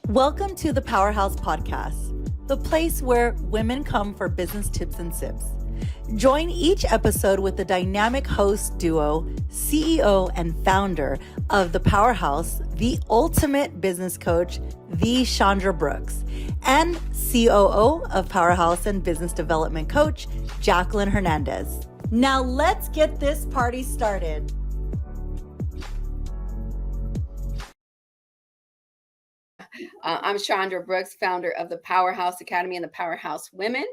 Welcome to the Powerhouse Podcast, the place where women come for business tips and sips. Join each episode with the dynamic host duo, CEO and founder of the Powerhouse, the ultimate business coach, the Chandra Brooks, and COO of Powerhouse and business development coach, Jacqueline Hernandez. Now let's get this party started. I'm Chandra Brooks, founder of the Powerhouse Academy and the Powerhouse Women.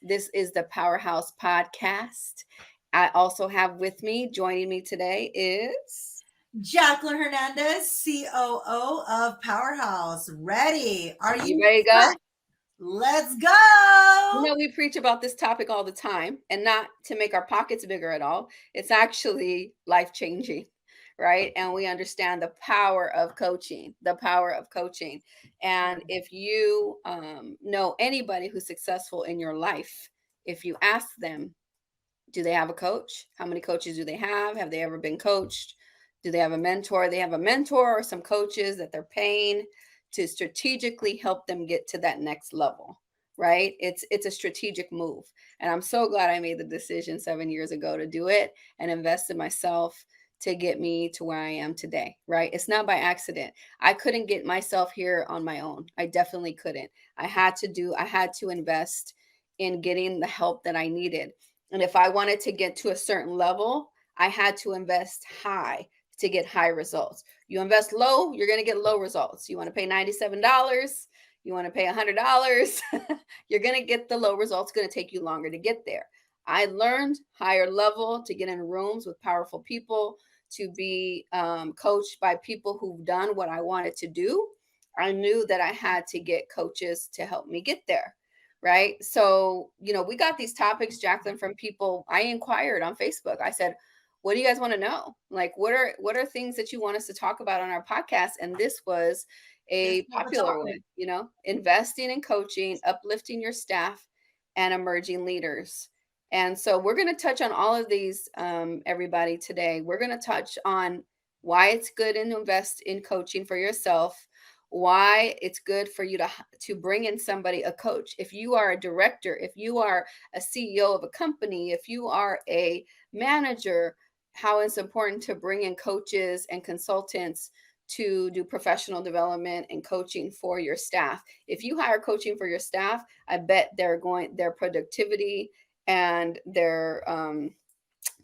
This is the Powerhouse Podcast. I also have with me, joining me today is Jacqueline Hernandez, COO of Powerhouse. Ready? Are you ready to go? Let's go. You know, we preach about this topic all the time, and not to make our pockets bigger at all. It's actually life-changing, right? And we understand the power of coaching, And if you know anybody who's successful in your life, if you ask them, do they have a coach? How many coaches do they have? Have they ever been coached? Do they have a mentor? They have a mentor or some coaches that they're paying to strategically help them get to that next level, right? It's a strategic move. And I'm so glad I made the decision 7 years ago to do it and invest in myself to get me to where I am today, right? It's not by accident. I couldn't get myself here on my own. I definitely couldn't. I had to invest in getting the help that I needed. And if I wanted to get to a certain level, I had to invest high to get high results. You invest low, you're going to get low results. You want to pay $97, you want to pay $100, you're going to get the low results. It's going to take you longer to get there. I learned higher level to get in rooms with powerful people, to be coached by people who've done what I wanted to do. I knew that I had to get coaches to help me get there. Right. So, we got these topics, Jacqueline, from people. I inquired on Facebook. I said, what do you guys want to know? Like, what are things that you want us to talk about on our podcast? And this was a popular one, investing in coaching, uplifting your staff, and emerging leaders. And so we're going to touch on all of these, everybody, today. We're going to touch on why it's good to invest in coaching for yourself, why it's good for you to bring in somebody, a coach. If you are a director, if you are a CEO of a company, if you are a manager, how it's important to bring in coaches and consultants to do professional development and coaching for your staff. If you hire coaching for your staff, I bet their productivity and their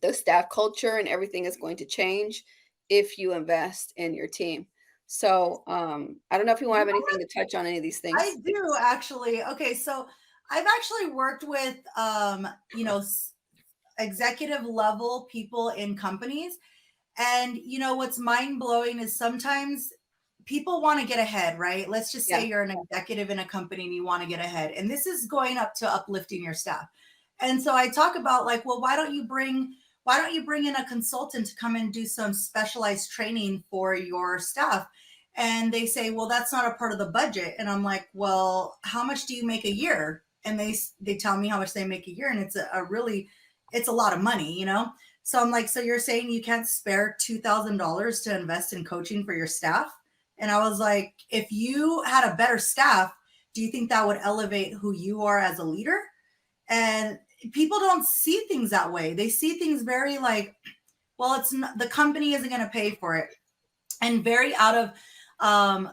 the staff culture and everything is going to change if you invest in your team. So I don't know if you want to have anything to touch on any of these things. I do, actually. Okay, so I've actually worked with executive level people in companies, and what's mind-blowing is sometimes people want to get ahead, right? Let's just say you're an executive in a company and you want to get ahead, and this is going up to uplifting your staff. And so I talk about, like, well, why don't you bring in a consultant to come and do some specialized training for your staff? And they say, well, that's not a part of the budget. And I'm like, well, how much do you make a year? And they tell me how much they make a year, and it's it's a lot of money, So I'm like, so you're saying you can't spare $2,000 to invest in coaching for your staff? And I was like, if you had a better staff, do you think that would elevate who you are as a leader? And people don't see things that way. They see things very like, well, it's not, the company isn't going to pay for it, and very out of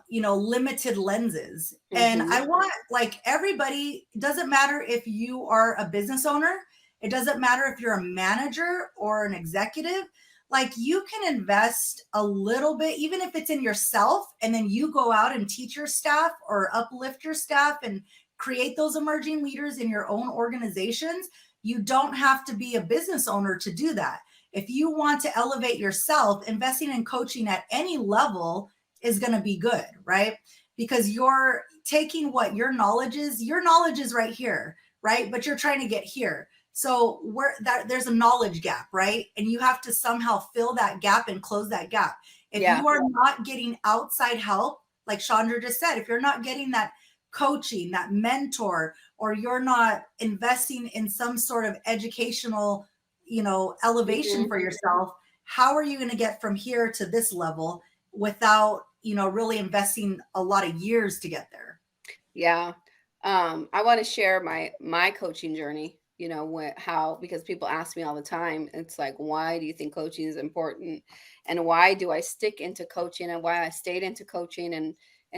limited lenses. Mm-hmm. And I want, like, everybody, it doesn't matter if you are a business owner, it doesn't matter if you're a manager or an executive, like, you can invest a little bit, even if it's in yourself, and then you go out and teach your staff or uplift your staff and create those emerging leaders in your own organizations. You don't have to be a business owner to do that. If you want to elevate yourself, investing in coaching at any level is going to be good, right? Because you're taking what your knowledge is right here, right? But you're trying to get here. So there's a knowledge gap, right? And you have to somehow fill that gap and close that gap. If you are not getting outside help, like Chandra just said, if you're not getting that coaching, that mentor, or you're not investing in some sort of educational, elevation for yourself, how are you going to get from here to this level without, really investing a lot of years to get there. Yeah. I want to share my coaching journey, how, because people ask me all the time, it's like, why do you think coaching is important? And why do I stick into coaching, and why I stayed into coaching, and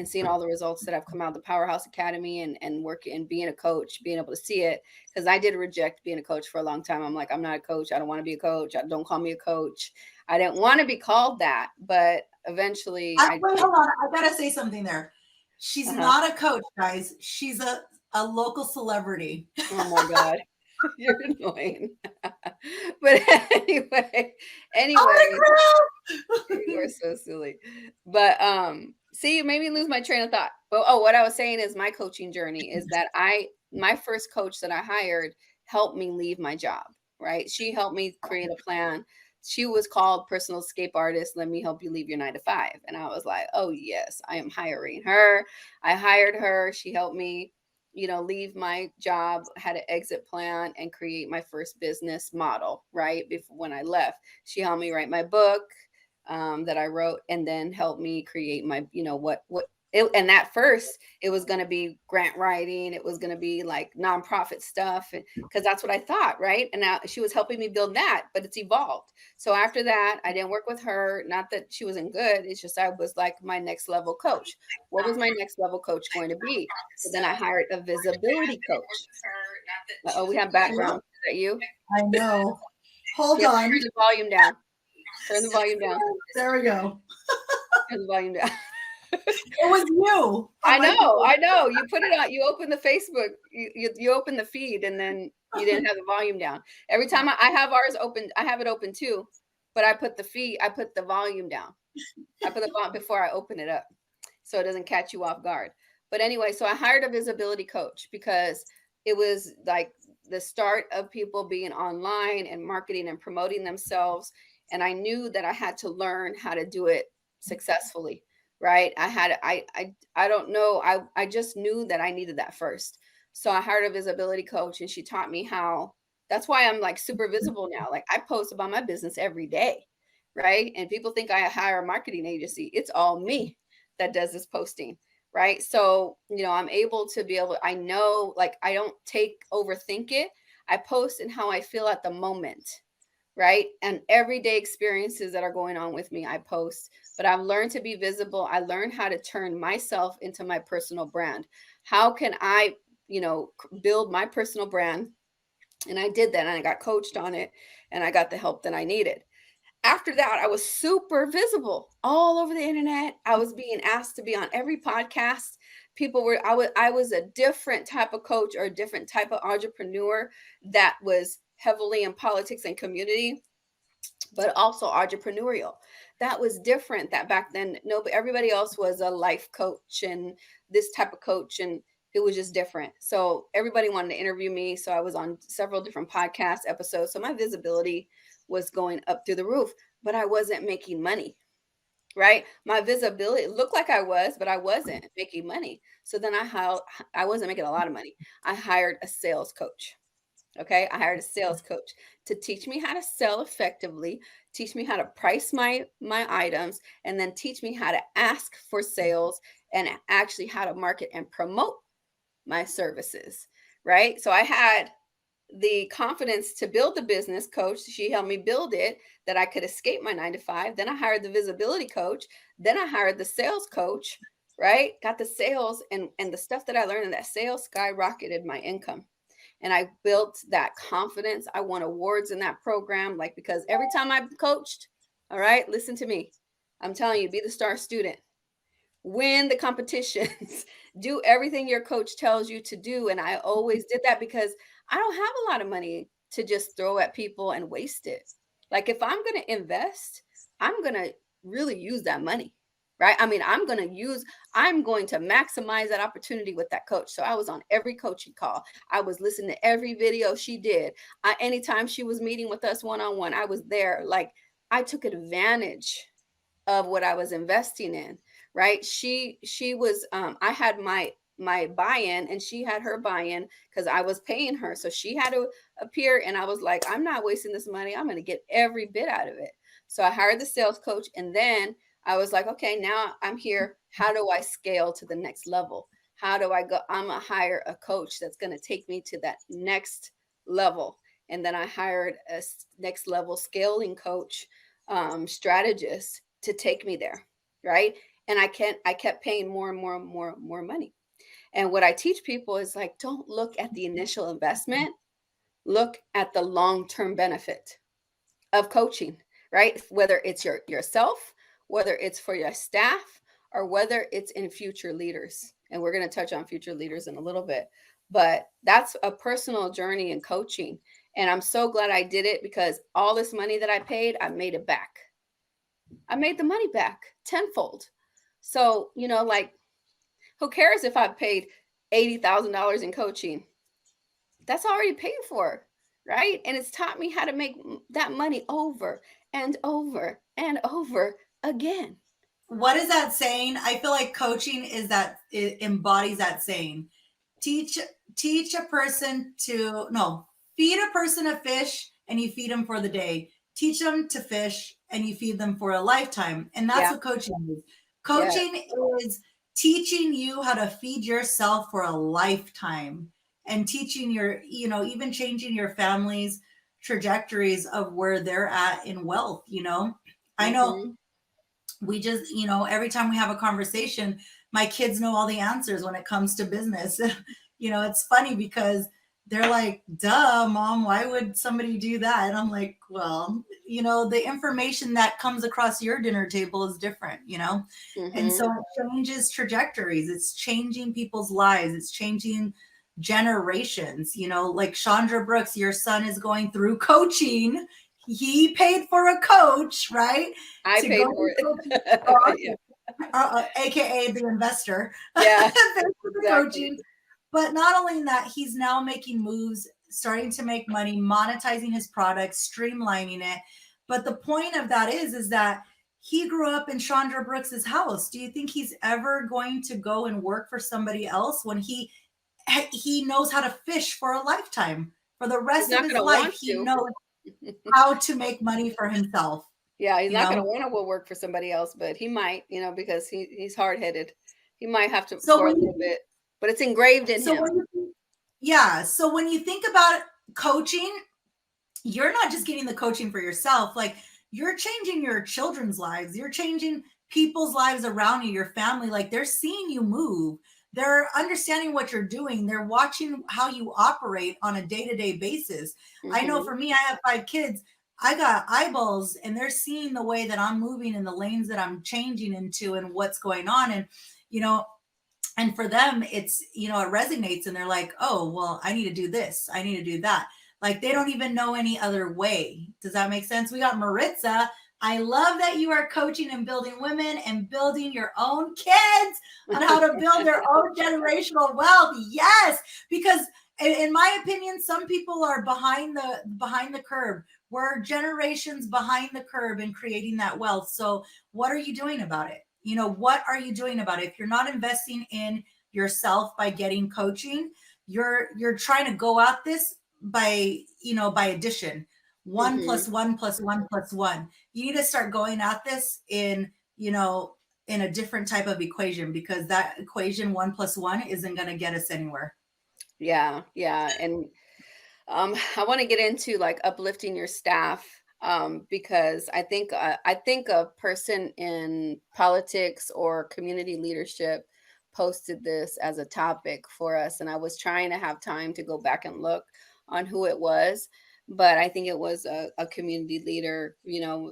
seeing all the results that have come out of the Powerhouse Academy, and working and being a coach, being able to see it. Because I did reject being a coach for a long time. I'm like, I'm not a coach. I don't want to be a coach. Don't call me a coach. I didn't want to be called that. But eventually Wait, hold on. I gotta say something there. She's uh-huh. not a coach, guys. She's a local celebrity. Oh my God. You're annoying. But anyway, you are so silly. But see, you made me lose my train of thought. But what I was saying is my coaching journey is that my first coach that I hired helped me leave my job, right? She helped me create a plan. She was called Personal Escape Artist. Let me help you leave your 9 to 5. And I was like, oh yes, I am hiring her. I hired her. She helped me leave my job, had an exit plan, and create my first business model, right? Before, when I left, she helped me write my book that I wrote, and then helped me create my, and at first it was going to be grant writing. It was going to be like nonprofit stuff, because that's what I thought. Right. And now she was helping me build that, but it's evolved. So after that, I didn't work with her. Not that she wasn't good. It's just, I was like my next level coach. What was my next level coach going to be? So then I hired a visibility coach. Oh, we have background. Is that you? I know. Hold Yep, on. turn the volume down. Turn the volume down. There we go. Turn the volume down. It was you. I know. You put it on. You open the Facebook. You open the feed, and then you didn't have the volume down. Every time I have ours open, I have it open too, but I put the volume down. I put the volume before I open it up, so it doesn't catch you off guard. But anyway, so I hired a visibility coach because it was like the start of people being online and marketing and promoting themselves, and I knew that I had to learn how to do it successfully. Right? I don't know. I just knew that I needed that first. So I hired a visibility coach, and she taught me how. That's why I'm like super visible now. Like, I post about my business every day, right? And people think I hire a marketing agency. It's all me that does this posting, right? So, I'm able to I know, like, I don't overthink it. I post in how I feel at the moment, right? And everyday experiences that are going on with me, I post. But I've learned to be visible. I learned how to turn myself into my personal brand. How can I, build my personal brand? And I did that, and I got coached on it, and I got the help that I needed. After that, I was super visible all over the internet. I was being asked to be on every podcast. I was a different type of coach, or a different type of entrepreneur that was heavily in politics and community, but also entrepreneurial. That was different. That back then, nobody, everybody else was a life coach and this type of coach, and it was just different. So everybody wanted to interview me. So I was on several different podcast episodes. So my visibility was going up through the roof, but I wasn't making money. Right? My visibility looked like I was, but I wasn't making money. So then I wasn't making a lot of money. I hired a sales coach. Okay. I hired a sales coach to teach me how to sell effectively, teach me how to price my items, and then teach me how to ask for sales, and actually how to market and promote my services. Right. So I had the confidence to build the business coach. She helped me build it, that I could escape my 9 to 5. Then I hired the visibility coach. Then I hired the sales coach, right? Got the sales, and the stuff that I learned in that sales skyrocketed my income. And I built that confidence. I won awards in that program, like, because every time I coached, all right, listen to me. I'm telling you, be the star student, win the competitions, do everything your coach tells you to do. And I always did that because I don't have a lot of money to just throw at people and waste it. Like, if I'm going to invest, I'm going to really use that money. Right. I mean, I'm going to maximize that opportunity with that coach. So I was on every coaching call. I was listening to every video she did. Anytime she was meeting with us one-on-one, I was there. Like, I took advantage of what I was investing in, right? She was I had my buy-in, and she had her buy-in because I was paying her. So she had to appear, and I was like, I'm not wasting this money. I'm going to get every bit out of it. So I hired the sales coach, and then I was like, okay, now I'm here. How do I scale to the next level? How do I go? I'm gonna hire a coach that's going to take me to that next level. And then I hired a next level scaling coach, strategist to take me there, right? And I kept paying more and more and more money. And what I teach people is like, don't look at the initial investment, look at the long-term benefit of coaching, right? Whether it's yourself, whether it's for your staff, or whether it's in future leaders. And we're going to touch on future leaders in a little bit. But that's a personal journey in coaching. And I'm so glad I did it because all this money that I paid, I made it back. I made the money back tenfold. So, like, who cares if I paid $80,000 in coaching? That's already paid for, right? And it's taught me how to make that money over and over and over again. What is that saying? I feel like coaching is that it embodies that saying. Teach teach a person to no, feed a person a fish and you feed them for the day. Teach them to fish and you feed them for a lifetime. And that's Yeah. what coaching is. Yeah. Coaching is teaching you how to feed yourself for a lifetime and teaching your, even changing your family's trajectories of where they're at in wealth. I know Hmm. we just, every time we have a conversation, my kids know all the answers when it comes to business. It's funny because they're like, duh, mom, why would somebody do that? And I'm like, well, the information that comes across your dinner table is different. And Hmm. so it changes trajectories. It's changing people's lives. It's changing generations. Like Chandra Brooks, your son is going through coaching. He paid for a coach, right? I To go paid for to coaching, it. Yeah. aka the investor, Yeah, thanks for the exactly. coaching. But not only that, he's now making moves, starting to make money, monetizing his products, streamlining it. But the point of that is that he grew up in Chandra Brooks's house. Do you think he's ever going to go and work for somebody else when he knows how to fish for a lifetime? For the He's rest of not his going to life, want he to. knows how to make money for himself, Yeah, he's you not going to know? want to go work for somebody else, but he might, because he's hard headed. He might have to So for a when little you bit, but it's engraved in so him. when you Yeah. So when you think about coaching, you're not just getting the coaching for yourself. Like you're changing your children's lives. You're changing people's lives around you, your family. Like they're seeing you move. They're understanding what you're doing. They're watching how you operate on a day-to-day basis. I know Hmm. for me, I have 5 kids. I got eyeballs and they're seeing the way that I'm moving and the lanes that I'm changing into and what's going on. You know, and for them it's it resonates and they're like, oh well, I need to do this, I need to do that. Like they don't even know any other way. Does that make sense? We got Maritza. I love that you are coaching and building women and building your own kids on how to build their own generational wealth. Yes, because in my opinion, some people are behind the curve. We're generations behind the curve in creating that wealth. So what are you doing about it? What are you doing about it? If you're not investing in yourself by getting coaching, you're trying to go at this by addition. One Hmm. plus one plus one plus one. You need to start going at this in a different type of equation, because that equation 1 plus 1 isn't going to get us anywhere. Yeah, yeah, and I want to get into like uplifting your staff, because I think a person in politics or community leadership posted this as a topic for us, and I was trying to have time to go back and look on who it was, but I think it was a community leader,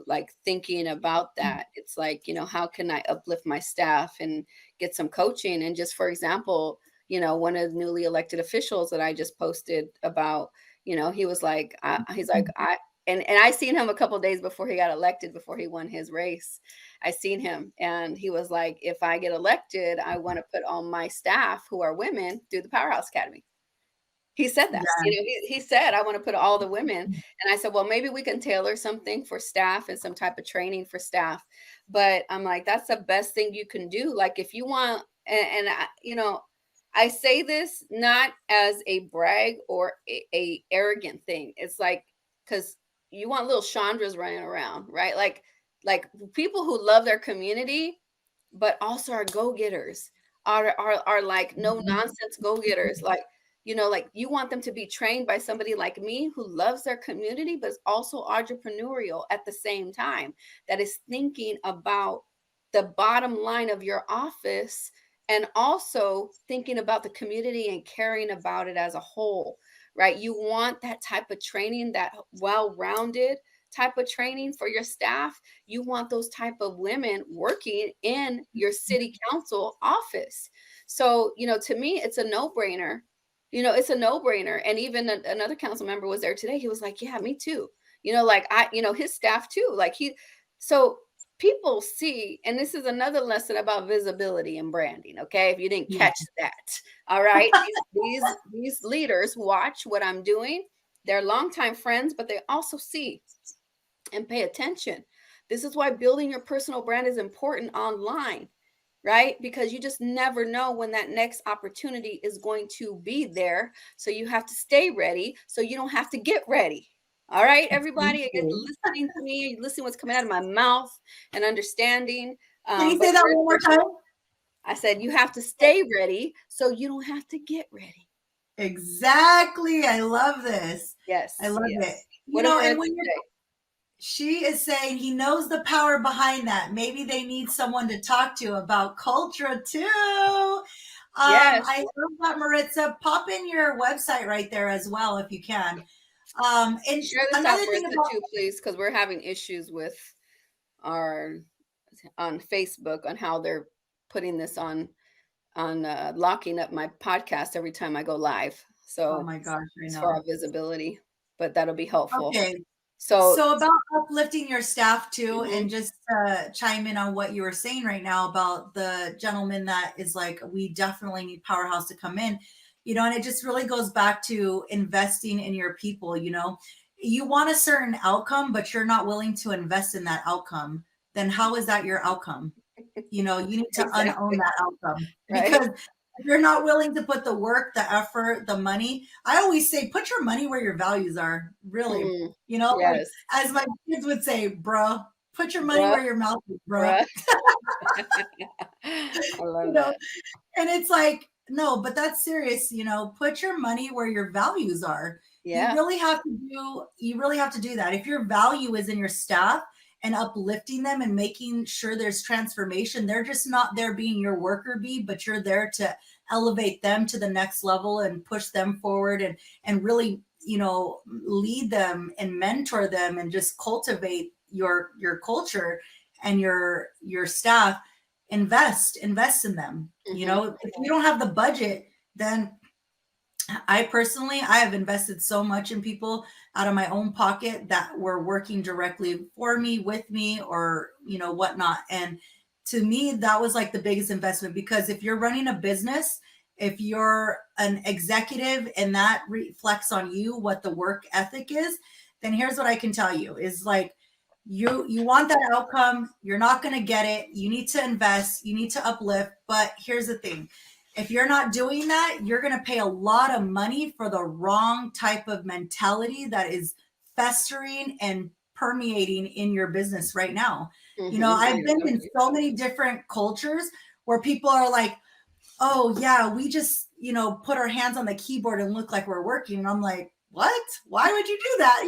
like thinking about that. It's like, how can I uplift my staff and get some coaching? And just for example, one of the newly elected officials that I just posted about, he was like, he's like, and I seen him a couple days before he got elected, before he won his race. I seen him, and he was like, if I get elected, I want to put all my staff who are women through the Powerhouse Academy. He said that, Yeah. he said, I want to put all the women. And I said, well, maybe we can tailor something for staff and some type of training for staff. But I'm like, that's the best thing you can do. Like if you want, and I say this not as a brag or a arrogant thing. It's like, because you want little Chandras running around, right? Like like people who love their community, but also are go-getters, are like no nonsense go-getters. Like, like you want them to be trained by somebody like me who loves their community, but is also entrepreneurial at the same time, that is thinking about the bottom line of your office and also thinking about the community and caring about it as a whole, right? You want that type of training, that well-rounded type of training for your staff. You want those type of women working in your city council office. So, to me, it's a no-brainer. It's a no-brainer. And even another council member was there today. He was like, yeah, me too. Like his staff too. So people see, and this is another lesson about visibility and branding. Okay. If you didn't Yeah. catch that. All right. These leaders watch what I'm doing. They're longtime friends, but they also see and pay attention. This is why building your personal brand is important online, right? Because you just never know when that next opportunity is going to be there. So you have to stay ready so you don't have to get ready. All right, everybody, I guess listening to me, listening what's coming out of my mouth and understanding. Can you But say that one more time? I said you have to stay ready so you don't have to get ready. Exactly. I love this. Yes. I love yes. it. What a And Marissa when say? she is saying he knows the power behind that. Maybe they need someone to talk to about culture too. Yes. I love that, Maritza. Pop in your website right there as well if you can. And Share this out, another thing Marissa, about too, please, because we're having issues with our on Facebook on how they're putting this on locking up my podcast every time I go live. oh So my gosh, I it's for our know. visibility, but that'll be helpful. Okay. So So about uplifting your staff too, and mhm, just chime in on what you were saying right now about the gentleman that is like, we definitely need Powerhouse to come in, and it just really goes back to investing in your people. You want a certain outcome, but you're not willing to invest in that outcome. Then how is that your outcome? You need to unown exactly, that outcome right? because if you're not willing to put the work, the effort, the money, I always say, put your money where your values are, really. Mm, Like yes, as my kids would say, bruh, put your money bruh, where your mouth is, bruh. bruh. I You love know, that. and it's like, no, but that's serious, put your money where your values are. Yeah. You really have to do that. If your value is in your staff and uplifting them and making sure there's transformation, they're just not there being your worker bee, but you're there to elevate them to the next level and push them forward and really, lead them and mentor them and just cultivate your culture and your staff. Invest in them. Hmm. If you don't have the budget, then I have invested so much in people out of my own pocket that were working directly for me, with me, or whatnot. And to me, that was like the biggest investment, because if you're running a business, if you're an executive and that reflects on you what the work ethic is, then here's what I can tell you is like, you want that outcome, you're not going to get it, you need to invest, you need to uplift. But here's the thing, if you're not doing that, you're going to pay a lot of money for the wrong type of mentality that is festering and permeating in your business right now. I've been in so many different cultures where people are like, oh yeah, we just, put our hands on the keyboard and look like we're working. And I'm like, what? Why would you do that?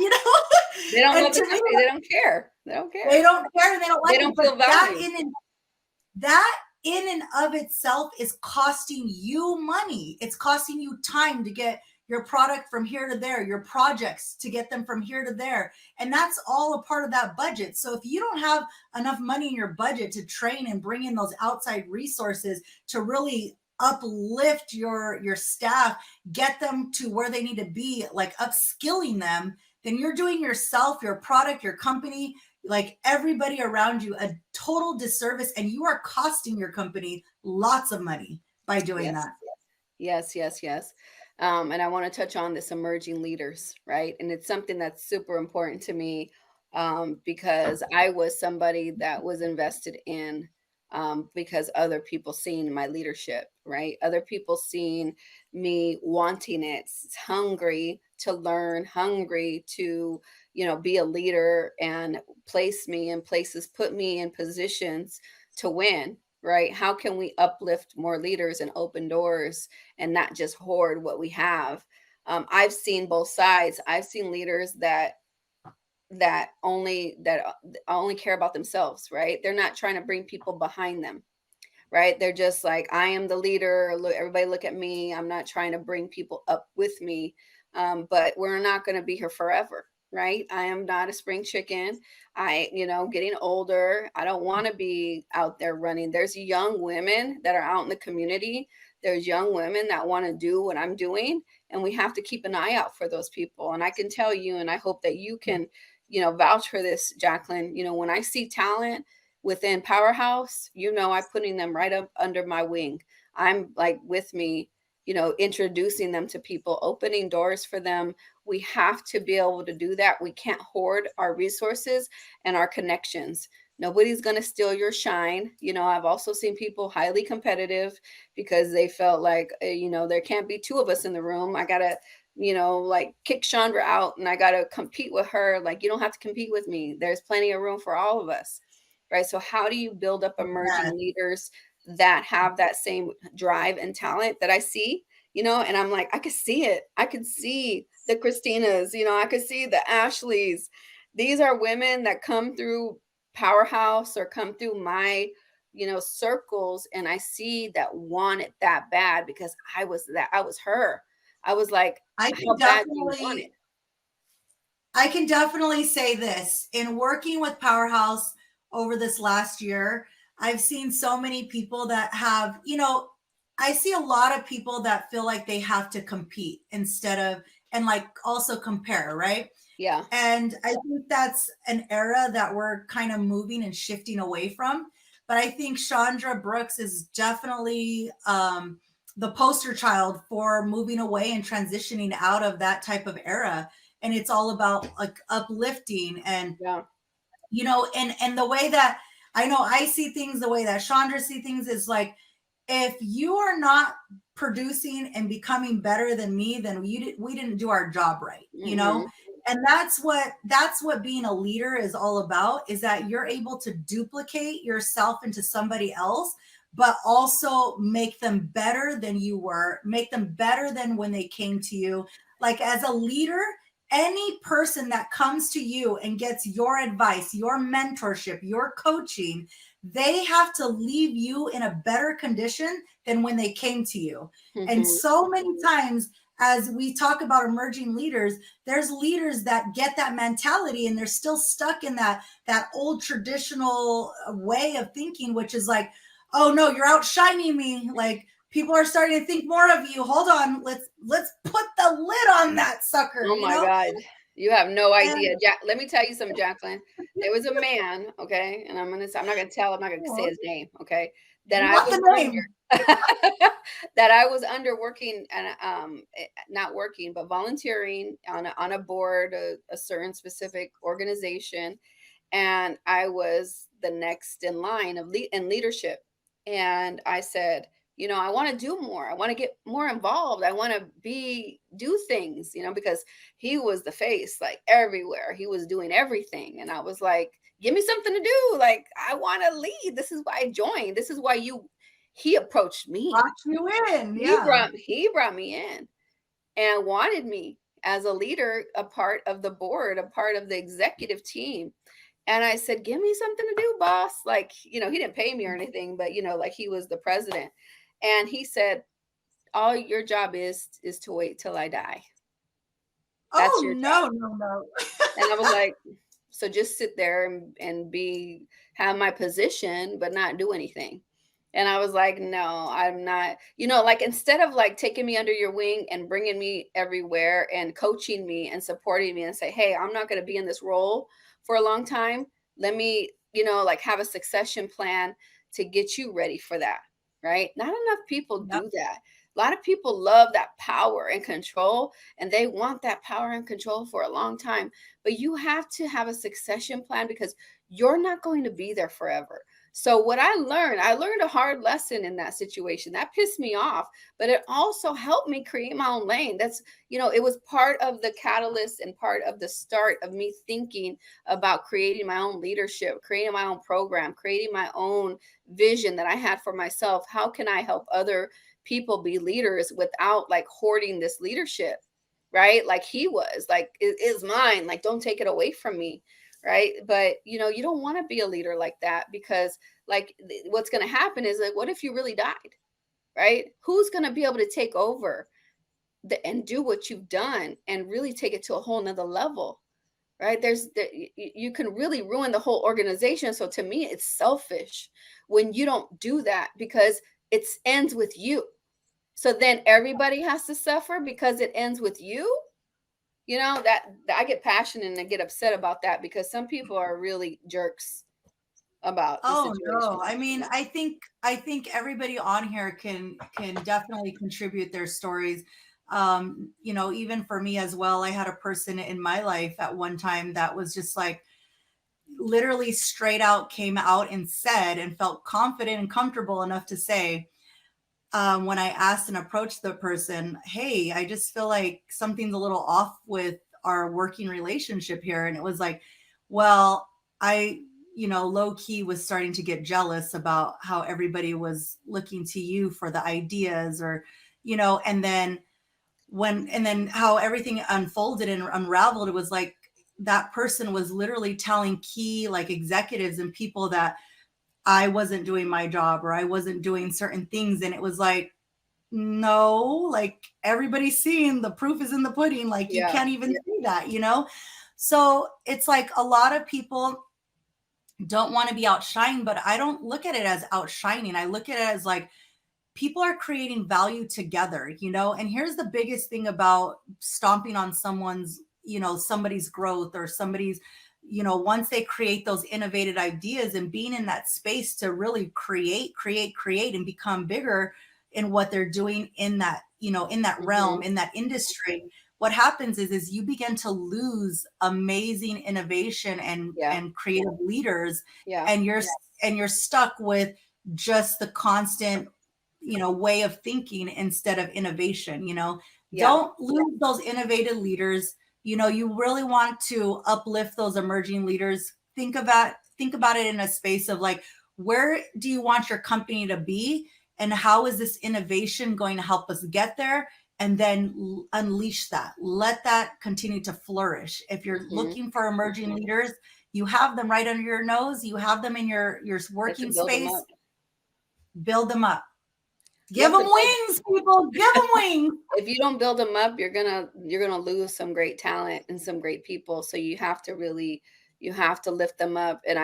They don't And love the to me, company. They don't care. They don't they care. don't care and they don't They like it. don't But feel valued. that in and of itself is costing you money. It's costing you time to get your product from here to there, your projects to get them from here to there. And that's all a part of that budget. So if you don't have enough money in your budget to train and bring in those outside resources to really uplift your staff, get them to where they need to be, like upskilling them, then you're doing yourself, your product, your company, like everybody around you, a total disservice, and you are costing your company lots of money by doing Yes. that. Yes, yes, yes. And I want to touch on this emerging leaders, right? And it's something that's super important to me, because I was somebody that was invested in, because other people seen my leadership, right? Other people seen me wanting it, hungry to learn, hungry to, be a leader and place me in places, put me in positions to win, right? How can we uplift more leaders and open doors and not just hoard what we have? I've seen both sides. I've seen leaders that only care about themselves, right? They're not trying to bring people behind them, right? They're just like, I am the leader. Look, everybody look at me. I'm not trying to bring people up with me. But we're not going to be here forever, right? I am not a spring chicken. Getting older. I don't want to be out there running. There's young women that are out in the community. There's young women that want to do what I'm doing. And we have to keep an eye out for those people. And I can tell you, and I hope that you can, vouch for this, Jacqueline. When I see talent within Powerhouse, I'm putting them right up under my wing. I'm like with me, introducing them to people, opening doors for them. We have to be able to do that. We can't hoard our resources and our connections. Nobody's going to steal your shine. I've also seen people highly competitive because they felt like, there can't be two of us in the room. I got to, like kick Chandra out and I got to compete with her. Like, you don't have to compete with me. There's plenty of room for all of us. Right. So how do you build up emerging leaders that have that same drive and talent that I see, and I'm like, I could see it. I could see the Christinas, I could see the Ashleys. These are women that come through Powerhouse or come through my, circles. And I see that want it that bad because I was her. I was like, I can how bad do you want it? I can definitely say this. In working with Powerhouse over this last year, I've seen so many people that have, I see a lot of people that feel like they have to compete instead of, and like also compare, right? Yeah. And I think that's an era that we're kind of moving and shifting away from. But I think Chandra Brooks is definitely the poster child for moving away and transitioning out of that type of era. And it's all about like uplifting and, Yeah. and the way that I know I see things, the way that Chandra see things is like, if you are not producing and becoming better than me, then we didn't do our job right, Mm-hmm. And that's what being a leader is all about, is that you're able to duplicate yourself into somebody else, but also make them better than you were, make them better than when they came to you. Like as a leader, any person that comes to you and gets your advice, your mentorship, your coaching, they have to leave you in a better condition than when they came to you. And Mm-hmm. so many times, as we talk about emerging leaders, there's leaders that get that mentality and they're still stuck in that old traditional way of thinking, which is like, oh no, you're outshining me. Like people are starting to think more of you. Hold on, let's put the lid on that sucker, Oh my God. You have no And idea. Let me tell you something, Jacqueline. There was a man, okay, and I'm not gonna say his name, okay, that I not was the under name. that I was under working and not working, but volunteering on a board, a certain specific organization, and I was the next in line of in leadership. And I said, I want to do more. I want to get more involved. I want to do things, because he was the face like everywhere. He was doing everything. And I was like, give me something to do. Like, I want to lead. This is why I joined. This is why he approached me. Brought you in. Yeah. He brought me in and wanted me as a leader, a part of the board, a part of the executive team. And I said, give me something to do, boss. Like, he didn't pay me or anything, but like he was the president. And he said, all your job is to wait till I die. That's Oh your job. no, no, no. And I was like, so just sit there and have my position, but not do anything. And I was like, no, I'm not, like instead of like taking me under your wing and bringing me everywhere and coaching me and supporting me and say, hey, I'm not going to be in this role for a long time. Let me, like have a succession plan to get you ready for that. Right. Not enough people Yep. do that. A lot of people love that power and control, and they want that power and control for a long time. But you have to have a succession plan because you're not going to be there forever. So what I learned a hard lesson in that situation. That pissed me off, but it also helped me create my own lane. That's, it was part of the catalyst and part of the start of me thinking about creating my own leadership, creating my own program, creating my own vision that I had for myself. How can I help other people be leaders without like hoarding this leadership? Right? Like he was, like, it is mine. Like, don't take it away from me. Right? But you don't want to be a leader like that, because like what's going to happen is, like, what if you really died? Right? Who's going to be able to take over and do what you've done and really take it to a whole nother level? Right? You can really ruin the whole organization. So to me, it's selfish when you don't do that, because it ends with you. So then everybody has to suffer because it ends with you. That I get passionate and I get upset about that, because some people are really jerks about the Oh no. situation. I mean, I think everybody on here can definitely contribute their stories. Even for me as well, I had a person in my life at one time that was just like literally straight out came out and said and felt confident and comfortable enough to say, when I asked and approached the person, hey, I just feel like something's a little off with our working relationship here. And it was like, well, I, low key was starting to get jealous about how everybody was looking to you for the ideas or, and then and then how everything unfolded and unraveled, it was like that person was literally telling key like executives and people that I wasn't doing my job or I wasn't doing certain things. And it was like, no, like everybody's seeing the proof is in the pudding. Like you Yeah. can't even see that. So it's like a lot of people don't want to be outshined, but I don't look at it as outshining. I look at it as like people are creating value together. And here's the biggest thing about stomping on somebody's growth or somebody's, once they create those innovative ideas and being in that space to really create and become bigger in what they're doing in that, in that realm, Hmm. in that industry. What happens is you begin to lose amazing innovation and Yeah. and creative leaders, Yeah. and you're stuck with just the constant way of thinking instead of innovation. Yeah. Don't lose those innovative leaders. You really want to uplift those emerging leaders. Think about it in a space of like, where do you want your company to be, and how is this innovation going to help us get there, and then unleash that, let that continue to flourish. If you're Hmm. looking for emerging leaders, you have them right under your nose, you have them in your You have to working build them space. up. Build them up. You Give have them to build. wings, people. Give them wings. If you don't build them up, you're gonna lose some great talent and some great people. So you have to lift them up. And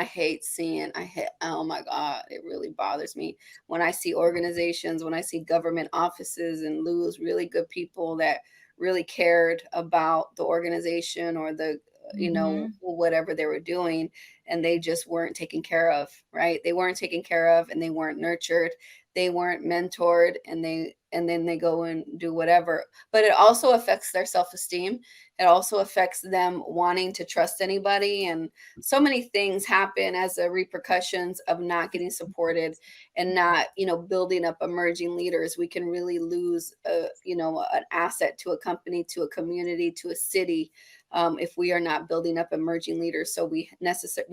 oh my God, it really bothers me when I see organizations, when I see government offices and lose really good people that really cared about the organization or the Mhm. whatever they were doing, and they just weren't taken care of. Right? They weren't taken care of, and they weren't nurtured, they weren't mentored, and then they go and do whatever. But it also affects their self-esteem. It also affects them wanting to trust anybody, and so many things happen as a repercussions of not getting supported and not building up emerging leaders. We can really lose an asset to a company, to a community, to a city, if we are not building up emerging leaders. So we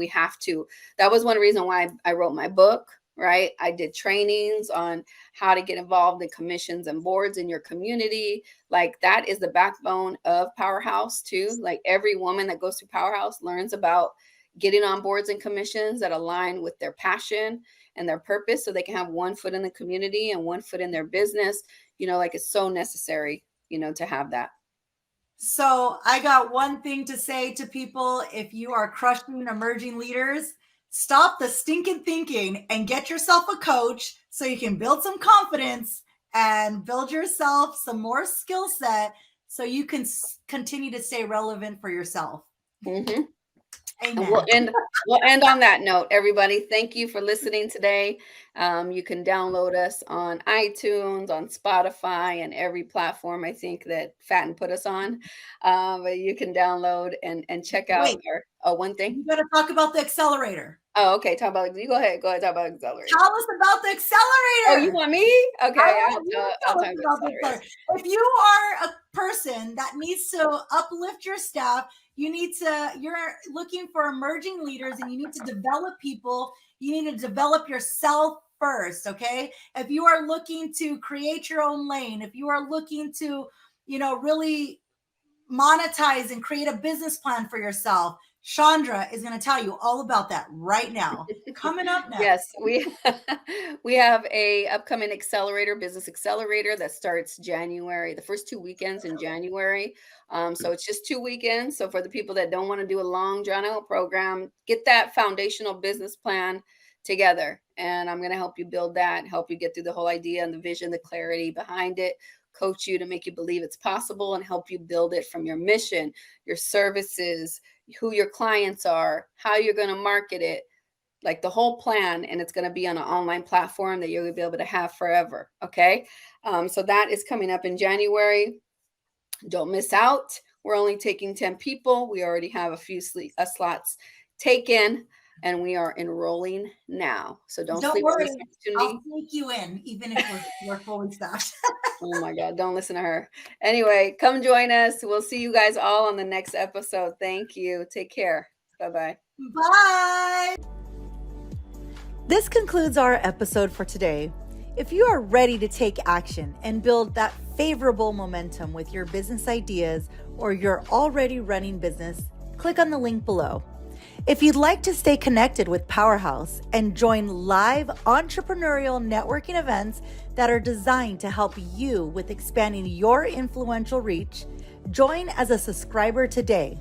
have to. That was one reason why I wrote my book. Right? I did trainings on how to get involved in commissions and boards in your community. Like, that is the backbone of Powerhouse too. Like, every woman that goes through Powerhouse learns about getting on boards and commissions that align with their passion and their purpose, so they can have one foot in the community and one foot in their business. Like, it's so necessary, to have that. So I got one thing to say to people. If you are crushing emerging leaders, stop the stinking thinking and get yourself a coach so you can build some confidence and build yourself some more skill set so you can continue to stay relevant for yourself. Hmm. And Amen. we'll end on that note, everybody. Thank you for listening today. You can download us on iTunes, on Spotify, and every platform I think that Fatten put us on. But you can download and check out Wait, our one thing. you got to talk about the accelerator. Oh, okay. Talk about you. Go ahead. Go ahead. Talk about accelerator. Tell us about the accelerator. Oh, you want me? Okay, I I'll want you talk to tell us about about the accelerator. accelerator. If you are a person that needs to uplift your staff, you're looking for emerging leaders and you need to develop people, you need to develop yourself first, okay? If you are looking to create your own lane, if you are looking to, really monetize and create a business plan for yourself, Chandra is going to tell you all about that right now. Coming up next. Yes, we have a upcoming business accelerator that starts January, the first 2 weekends in January. So it's just 2 weekends. So for the people that don't want to do a long drawn out program, get that foundational business plan together. And I'm going to help you build that, help you get through the whole idea and the vision, the clarity behind it, coach you to make you believe it's possible and help you build it from your mission, your services, who your clients are, how you're going to market it, like the whole plan. And it's going to be on an online platform that you're going to be able to have forever. Okay. So that is coming up in January. Don't miss out. We're only taking 10 people. We already have a few slots taken and we are enrolling now. So don't sleep worry. on this opportunity. I'll sneak you in, even if we're fully staffed. Oh my God, don't listen to her. Anyway, come join us. We'll see you guys all on the next episode. Thank you. Take care. Bye-bye. Bye. This concludes our episode for today. If you are ready to take action and build that favorable momentum with your business ideas or your already running business, click on the link below. If you'd like to stay connected with Powerhouse and join live entrepreneurial networking events that are designed to help you with expanding your influential reach, join as a subscriber today.